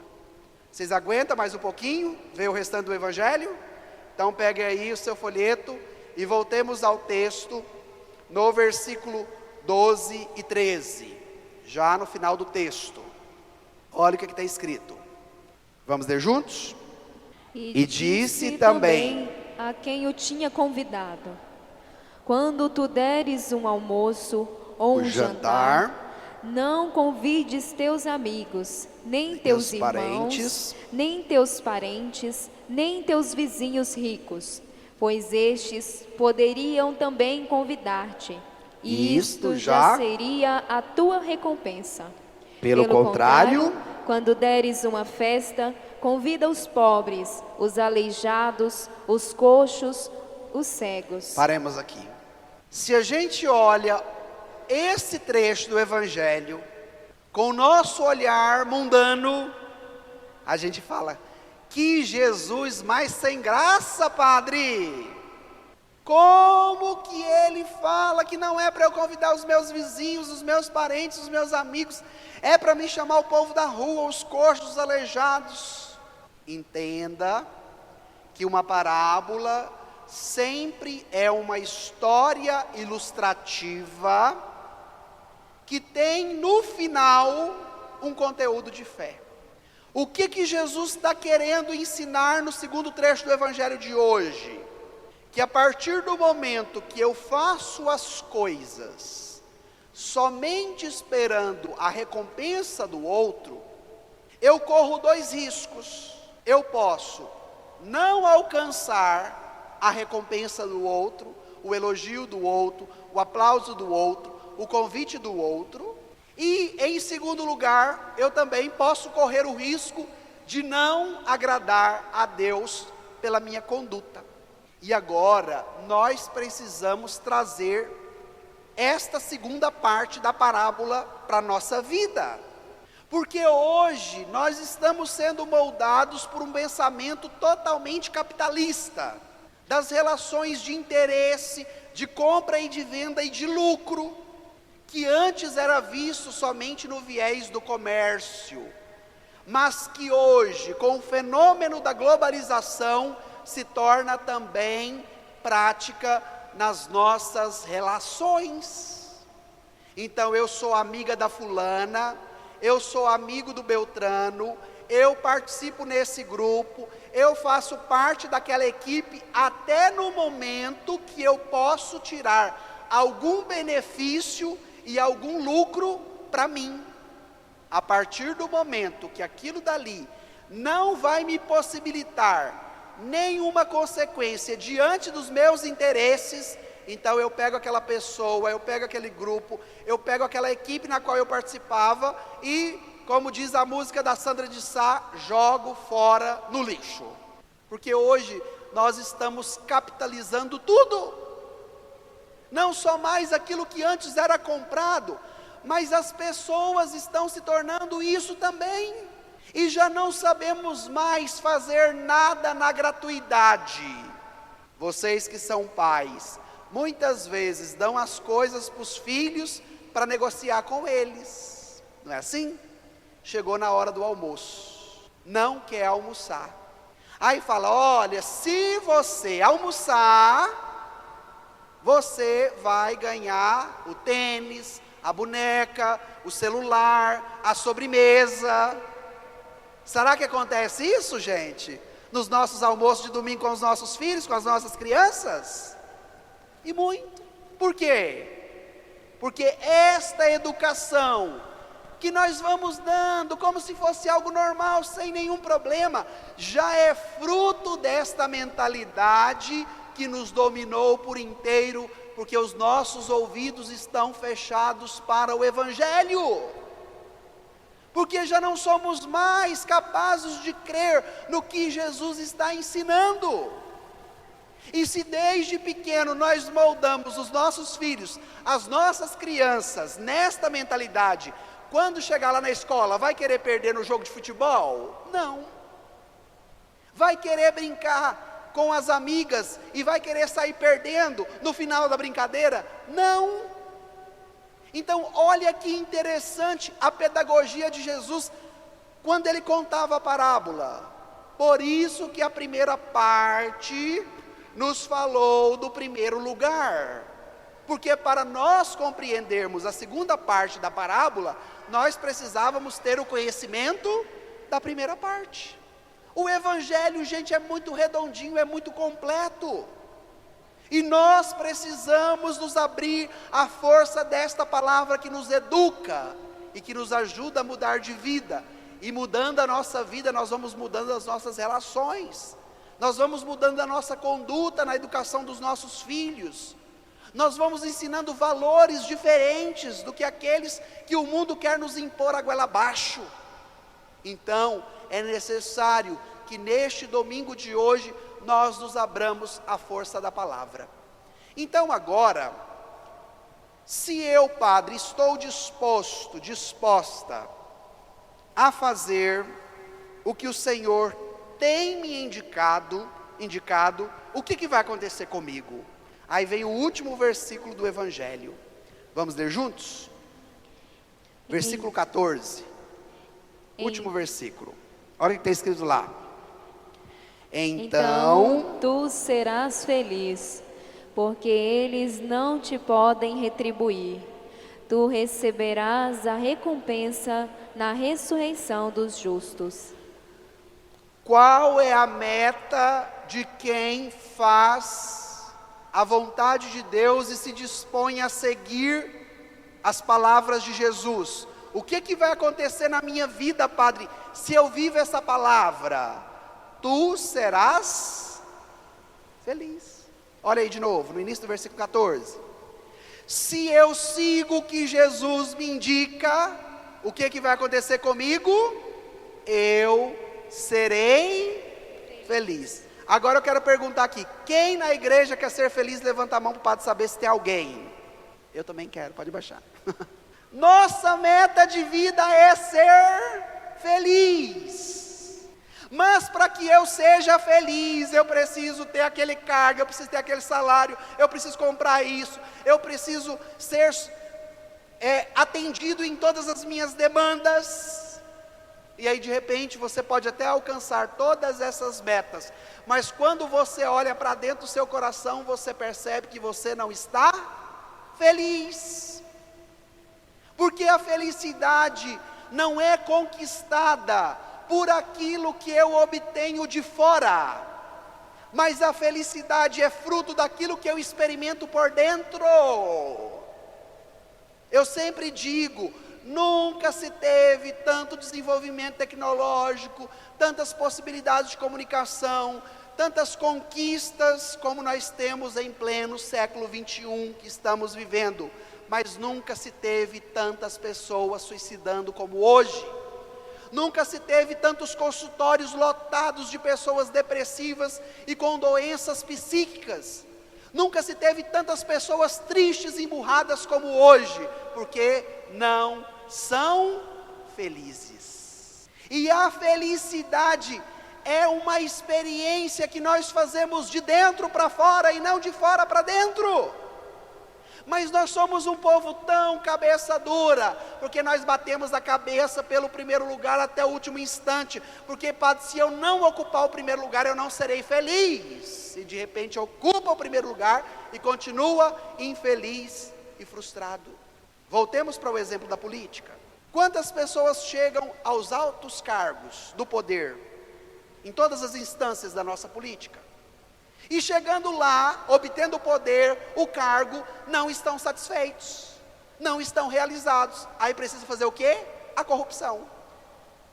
Vocês aguentam mais um pouquinho? Ver o restante do Evangelho? Então pegue aí o seu folheto e voltemos ao texto, no versículo 12 e 13, já no final do texto. Olha o que está escrito. Vamos ler juntos? E disse também a quem o tinha convidado: quando tu deres um almoço ou um jantar, não convides teus amigos, nem teus irmãos, nem teus parentes, nem teus vizinhos ricos, pois estes poderiam também convidar-te, e isto já seria a tua recompensa. Pelo contrário, quando deres uma festa, convida os pobres, os aleijados, os coxos, os cegos. Paremos aqui. Se a gente olha esse trecho do Evangelho com o nosso olhar mundano, a gente fala: que Jesus mais sem graça, padre! Como que ele fala que não é para eu convidar os meus vizinhos, os meus parentes, os meus amigos, é para me chamar o povo da rua, os coxos, os aleijados? Entenda que uma parábola sempre é uma história ilustrativa que tem no final um conteúdo de fé. O que Jesus está querendo ensinar no segundo trecho do Evangelho de hoje? Que a partir do momento que eu faço as coisas somente esperando a recompensa do outro, eu corro dois riscos. Eu posso não alcançar a recompensa do outro, o elogio do outro, o aplauso do outro, o convite do outro. E, em segundo lugar, eu também posso correr o risco de não agradar a Deus pela minha conduta. E agora, nós precisamos trazer esta segunda parte da parábola para a nossa vida. Porque hoje nós estamos sendo moldados por um pensamento totalmente capitalista, das relações de interesse, de compra e de venda e de lucro, que antes era visto somente no viés do comércio, mas que hoje, com o fenômeno da globalização, se torna também prática nas nossas relações. Então eu sou amiga da fulana, eu sou amigo do Beltrano, eu participo nesse grupo, eu faço parte daquela equipe até no momento que eu posso tirar algum benefício e algum lucro para mim. A partir do momento que aquilo dali não vai me possibilitar nenhuma consequência diante dos meus interesses, então eu pego aquela pessoa, eu pego aquele grupo, eu pego aquela equipe na qual eu participava e, como diz a música da Sandra de Sá, jogo fora no lixo. Porque hoje nós estamos capitalizando tudo, não só mais aquilo que antes era comprado, mas as pessoas estão se tornando isso também, e já não sabemos mais fazer nada na gratuidade. Vocês que são pais, muitas vezes dão as coisas para os filhos para negociar com eles, não é assim? Chegou na hora do almoço, não quer almoçar, aí fala: olha, se você almoçar, você vai ganhar o tênis, a boneca, o celular, a sobremesa. Será que acontece isso, gente? Nos nossos almoços de domingo com os nossos filhos, com as nossas crianças? E muito. Por quê? Porque esta educação que nós vamos dando como se fosse algo normal, sem nenhum problema, já é fruto desta mentalidade que nos dominou por inteiro, porque os nossos ouvidos estão fechados para o Evangelho, porque já não somos mais capazes de crer no que Jesus está ensinando. E se desde pequeno nós moldamos os nossos filhos, as nossas crianças, nesta mentalidade, quando chegar lá na escola, vai querer perder no jogo de futebol? Não. Vai querer brincar com as amigas e vai querer sair perdendo no final da brincadeira? Não. Então olha que interessante a pedagogia de Jesus, quando ele contava a parábola. Por isso que a primeira parte nos falou do primeiro lugar, porque para nós compreendermos a segunda parte da parábola, nós precisávamos ter o conhecimento da primeira parte. O Evangelho, gente, é muito redondinho, é muito completo, e nós precisamos nos abrir à força desta palavra que nos educa, e que nos ajuda a mudar de vida, e mudando a nossa vida, nós vamos mudando as nossas relações, nós vamos mudando a nossa conduta na educação dos nossos filhos, nós vamos ensinando valores diferentes do que aqueles que o mundo quer nos impor a goela abaixo. Então, é necessário que neste domingo de hoje, nós nos abramos à força da palavra. Então agora, se eu, Padre, estou disposta a fazer o que o Senhor tem me indicado, o que vai acontecer comigo? Aí vem o último versículo do Evangelho. Vamos ler juntos? Versículo 14. Último versículo. Olha o que está escrito lá. Então tu serás feliz, porque eles não te podem retribuir. Tu receberás a recompensa na ressurreição dos justos. Qual é a meta de quem faz a vontade de Deus e se dispõe a seguir as palavras de Jesus? O que vai acontecer na minha vida, Padre, se eu vivo essa palavra? Tu serás feliz. Olha aí de novo, no início do versículo 14. Se eu sigo o que Jesus me indica, o que vai acontecer comigo? Eu serei feliz. Agora eu quero perguntar aqui, quem na igreja quer ser feliz? Levanta a mão para o padre saber se tem alguém. Eu também quero, pode baixar. Nossa meta de vida é ser feliz. Mas para que eu seja feliz, eu preciso ter aquele cargo, eu preciso ter aquele salário, eu preciso comprar isso, eu preciso ser atendido em todas as minhas demandas. E aí de repente você pode até alcançar todas essas metas, mas quando você olha para dentro do seu coração, você percebe que você não está feliz. Porque a felicidade não é conquistada por aquilo que eu obtenho de fora, mas a felicidade é fruto daquilo que eu experimento por dentro. Eu sempre digo, nunca se teve tanto desenvolvimento tecnológico, tantas possibilidades de comunicação, tantas conquistas como nós temos em pleno século 21 que estamos vivendo, mas nunca se teve tantas pessoas suicidando como hoje. Nunca se teve tantos consultórios lotados de pessoas depressivas e com doenças psíquicas. Nunca se teve tantas pessoas tristes e emburradas como hoje, porque não são felizes. E a felicidade é uma experiência que nós fazemos de dentro para fora e não de fora para dentro. Mas nós somos um povo tão cabeça dura, porque nós batemos a cabeça pelo primeiro lugar até o último instante, porque Padre, se eu não ocupar o primeiro lugar, eu não serei feliz, e de repente ocupa o primeiro lugar, e continua infeliz e frustrado. Voltemos para o exemplo da política. Quantas pessoas chegam aos altos cargos do poder, em todas as instâncias da nossa política, e chegando lá, obtendo o poder, o cargo, não estão satisfeitos, não estão realizados. Aí precisa fazer o quê? A corrupção.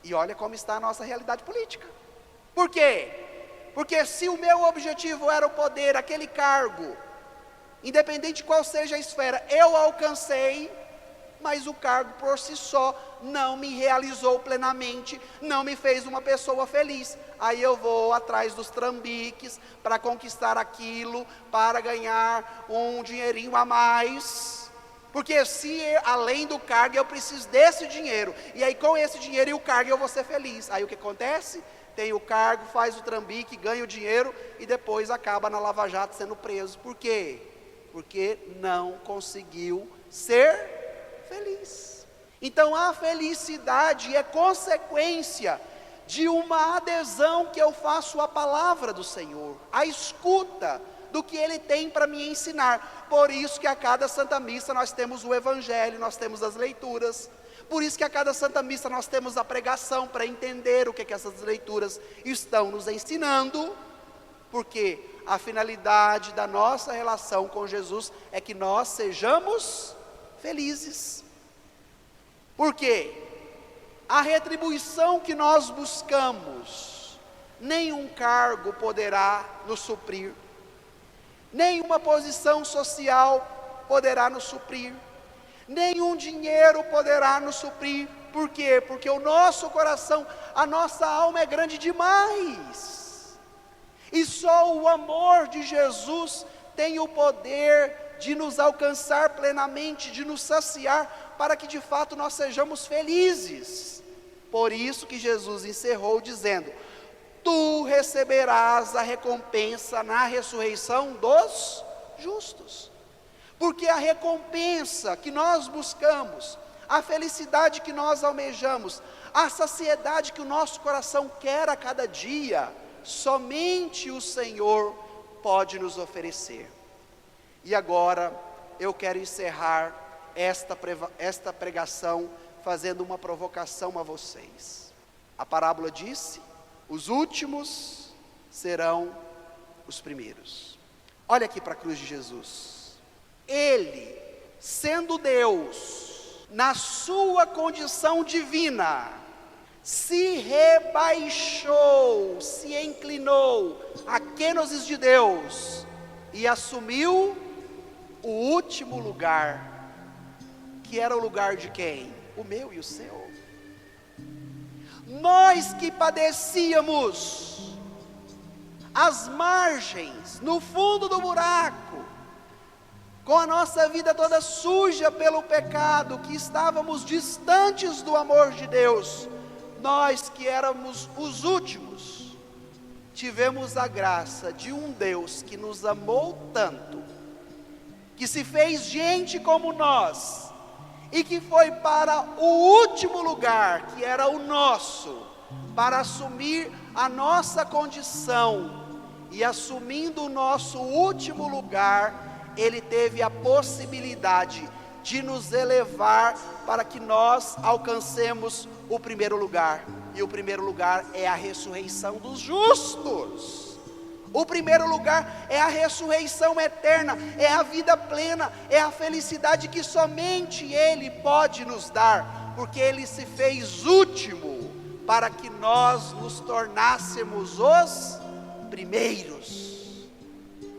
E olha como está a nossa realidade política. Por quê? Porque se o meu objetivo era o poder, aquele cargo, independente de qual seja a esfera, eu alcancei, mas o cargo por si só não me realizou plenamente, não me fez uma pessoa feliz. Aí eu vou atrás dos trambiques para conquistar aquilo, para ganhar um dinheirinho a mais, porque se além do cargo eu preciso desse dinheiro, e aí com esse dinheiro e o cargo eu vou ser feliz. Aí o que acontece? Tem o cargo, faz o trambique, ganha o dinheiro e depois acaba na Lava Jato sendo preso. Por quê? Porque não conseguiu ser feliz. Então a felicidade é consequência de uma adesão que eu faço à palavra do Senhor, a escuta do que Ele tem para me ensinar. Por isso que a cada Santa Missa nós temos o Evangelho, nós temos as leituras. Por isso que a cada Santa Missa nós temos a pregação, para entender o que essas leituras estão nos ensinando, porque a finalidade da nossa relação com Jesus é que nós sejamos felizes. Por quê? A retribuição que nós buscamos, nenhum cargo poderá nos suprir, nenhuma posição social poderá nos suprir, nenhum dinheiro poderá nos suprir. Por quê? Porque o nosso coração, a nossa alma é grande demais, e só o amor de Jesus tem o poder de nos alcançar plenamente, de nos saciar, para que de fato nós sejamos felizes. Por isso que Jesus encerrou dizendo: tu receberás a recompensa na ressurreição dos justos. Porque a recompensa que nós buscamos, a felicidade que nós almejamos, a saciedade que o nosso coração quer a cada dia, somente o Senhor pode nos oferecer. E agora eu quero encerrar esta pregação fazendo uma provocação a vocês. A parábola disse: os últimos serão os primeiros. Olha aqui para a cruz de Jesus. Ele, sendo Deus, na sua condição divina, se rebaixou, se inclinou a kenosis de Deus e assumiu o último lugar, que era o lugar de quem? O meu e o seu. Nós que padecíamos às margens, no fundo do buraco, com a nossa vida toda suja pelo pecado, que estávamos distantes do amor de Deus, nós que éramos os últimos, tivemos a graça de um Deus que nos amou tanto, que se fez gente como nós, e que foi para o último lugar, que era o nosso, para assumir a nossa condição, e assumindo o nosso último lugar, Ele teve a possibilidade de nos elevar para que nós alcancemos o primeiro lugar, e o primeiro lugar é a ressurreição dos justos. O primeiro lugar é a ressurreição eterna, é a vida plena, é a felicidade que somente Ele pode nos dar, porque Ele se fez último para que nós nos tornássemos os primeiros,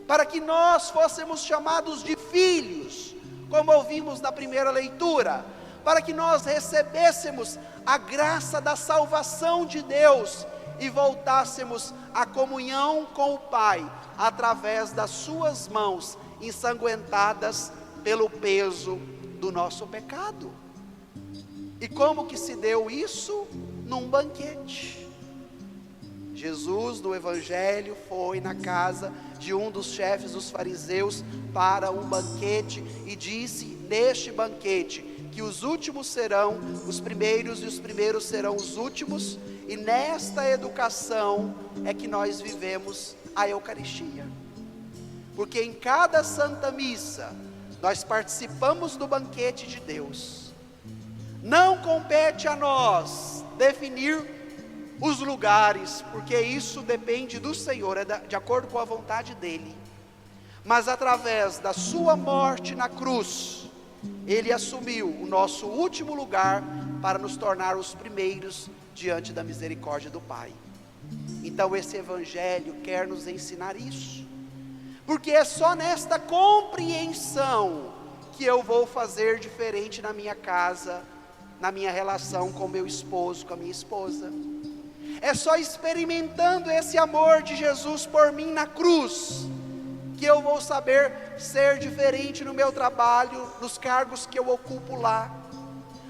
para que nós fôssemos chamados de filhos, como ouvimos na primeira leitura, para que nós recebêssemos a graça da salvação de Deus e voltássemos à comunhão com o Pai, através das suas mãos ensanguentadas pelo peso do nosso pecado. E como que se deu isso? Num banquete. Jesus, no Evangelho, foi na casa de um dos chefes dos fariseus para um banquete, e disse neste banquete que os últimos serão os primeiros e os primeiros serão os últimos, e nesta educação é que nós vivemos a Eucaristia, porque em cada Santa Missa nós participamos do banquete de Deus. Não compete a nós definir os lugares, porque isso depende do Senhor, é de acordo com a vontade dEle, mas através da sua morte na cruz, Ele assumiu o nosso último lugar para nos tornar os primeiros diante da misericórdia do Pai. Então esse Evangelho quer nos ensinar isso, porque é só nesta compreensão que eu vou fazer diferente na minha casa, na minha relação com meu esposo, com a minha esposa. É só experimentando esse amor de Jesus por mim na cruz, que eu vou saber ser diferente no meu trabalho, nos cargos que eu ocupo lá.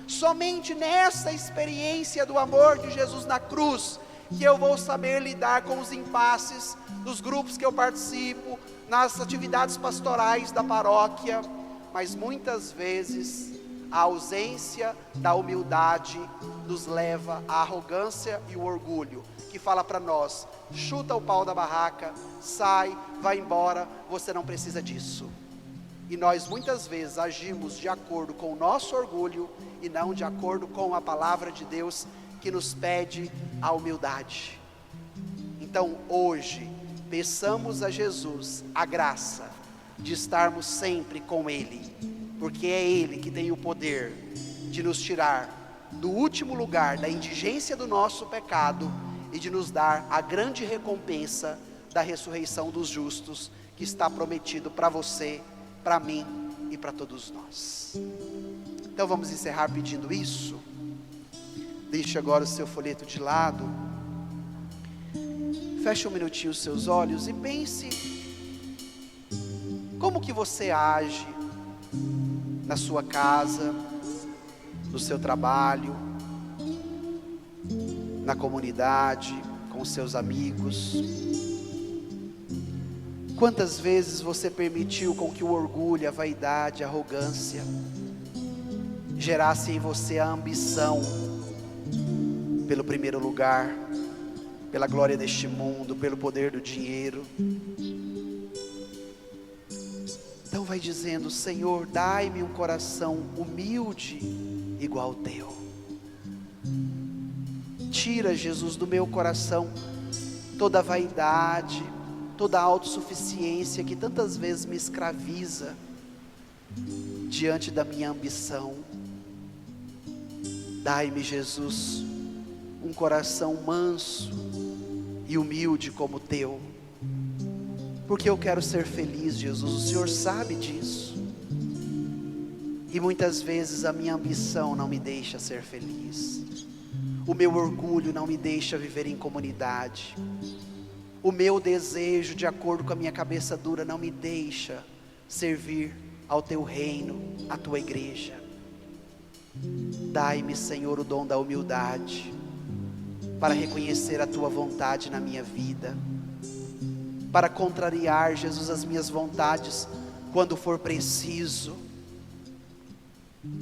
Somente nessa experiência do amor de Jesus na cruz, que eu vou saber lidar com os impasses dos grupos que eu participo, nas atividades pastorais da paróquia. Mas muitas vezes a ausência da humildade nos leva à arrogância e o orgulho, que fala para nós: chuta o pau da barraca, sai, vai embora, você não precisa disso. E nós muitas vezes agimos de acordo com o nosso orgulho e não de acordo com a palavra de Deus, que nos pede a humildade. Então hoje, peçamos a Jesus a graça de estarmos sempre com Ele, porque é Ele que tem o poder de nos tirar do último lugar da indigência do nosso pecado e de nos dar a grande recompensa da ressurreição dos justos, que está prometido para você, para mim e para todos nós. Então vamos encerrar pedindo isso. Deixe agora o seu folheto de lado, feche um minutinho os seus olhos e pense como que você age na sua casa, no seu trabalho, na comunidade, com os seus amigos. Quantas vezes você permitiu com que o orgulho, a vaidade, a arrogância gerasse em você a ambição pelo primeiro lugar, pela glória deste mundo, pelo poder do dinheiro? Então vai dizendo: Senhor, dai-me um coração humilde igual ao teu. Tira, Jesus, do meu coração toda a vaidade, toda a autossuficiência que tantas vezes me escraviza diante da minha ambição. Dai-me, Jesus, um coração manso e humilde como o teu, porque eu quero ser feliz, Jesus, o Senhor sabe disso. E muitas vezes a minha ambição não me deixa ser feliz, o meu orgulho não me deixa viver em comunidade, o meu desejo de acordo com a minha cabeça dura não me deixa servir ao teu reino, à tua igreja. Dai-me, Senhor, o dom da humildade, para reconhecer a tua vontade na minha vida, para contrariar, Jesus, as minhas vontades quando for preciso,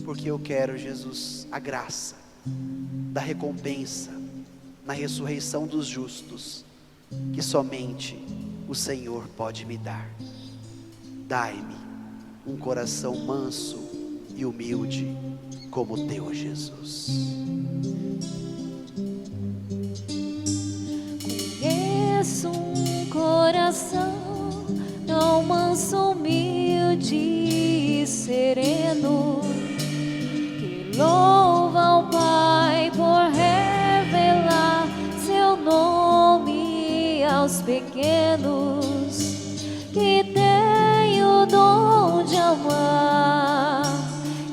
porque eu quero, Jesus, a graça da recompensa na ressurreição dos justos, que somente o Senhor pode me dar. Dai-me um coração manso e humilde como o teu, Jesus. Conheço um coração tão manso, humilde e sereno, que louva ao Pai por revelar seu nome aos pequenos, que tem o dom de amar,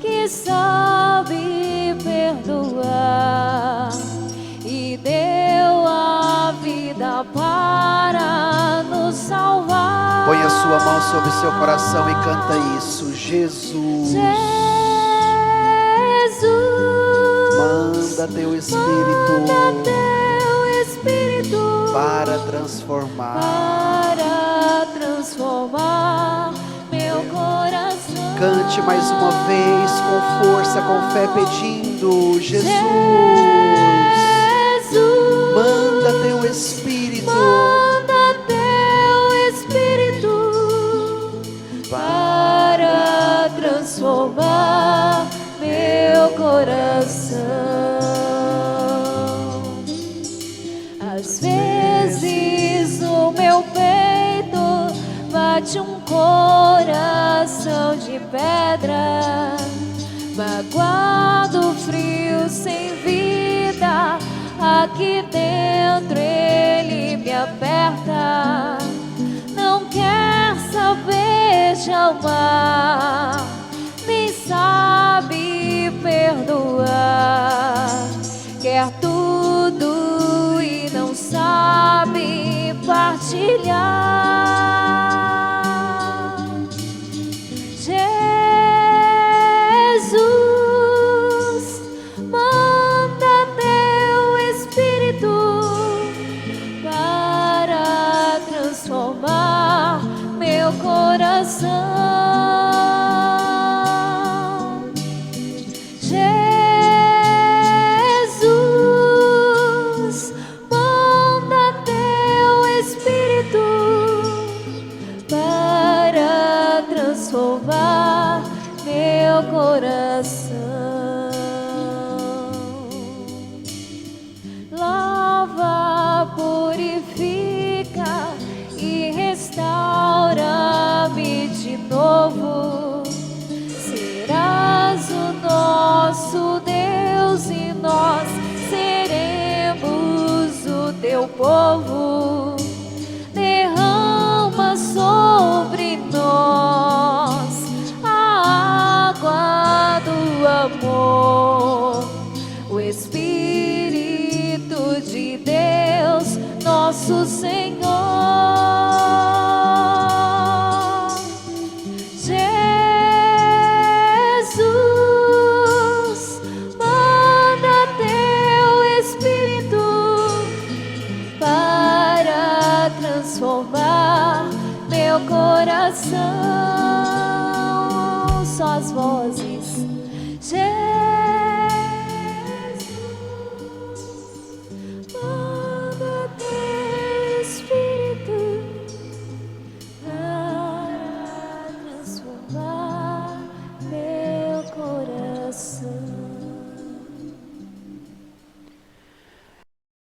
que sabe perdoar e deu a vida para nos salvar. Põe a sua mão sobre seu coração e canta isso. Jesus, Jesus, manda teu Espírito, manda teu Espírito para transformar meu coração. Cante mais uma vez com força, com fé, pedindo: Jesus, manda teu Espírito, manda teu Espírito para transformar meu coração. Às vezes o meu peito bate um coração de pedra, magoado, frio, sem vida. Aqui dentro ele me aperta, não quer saber de amar, nem sabe perdoar, quer tudo e não sabe partilhar. Jesus, manda teu Espírito para transformar meu coração. Jesus, manda teu Espírito para transformar meu coração. Lava, purifica e restaura-me de novo. Serás o nosso Deus e nós seremos o teu povo. Derrama sobre nós a água do amor, o Espírito de Deus, nosso Senhor. Jesus, manda teu Espírito para transformar meu coração. Só as vozes.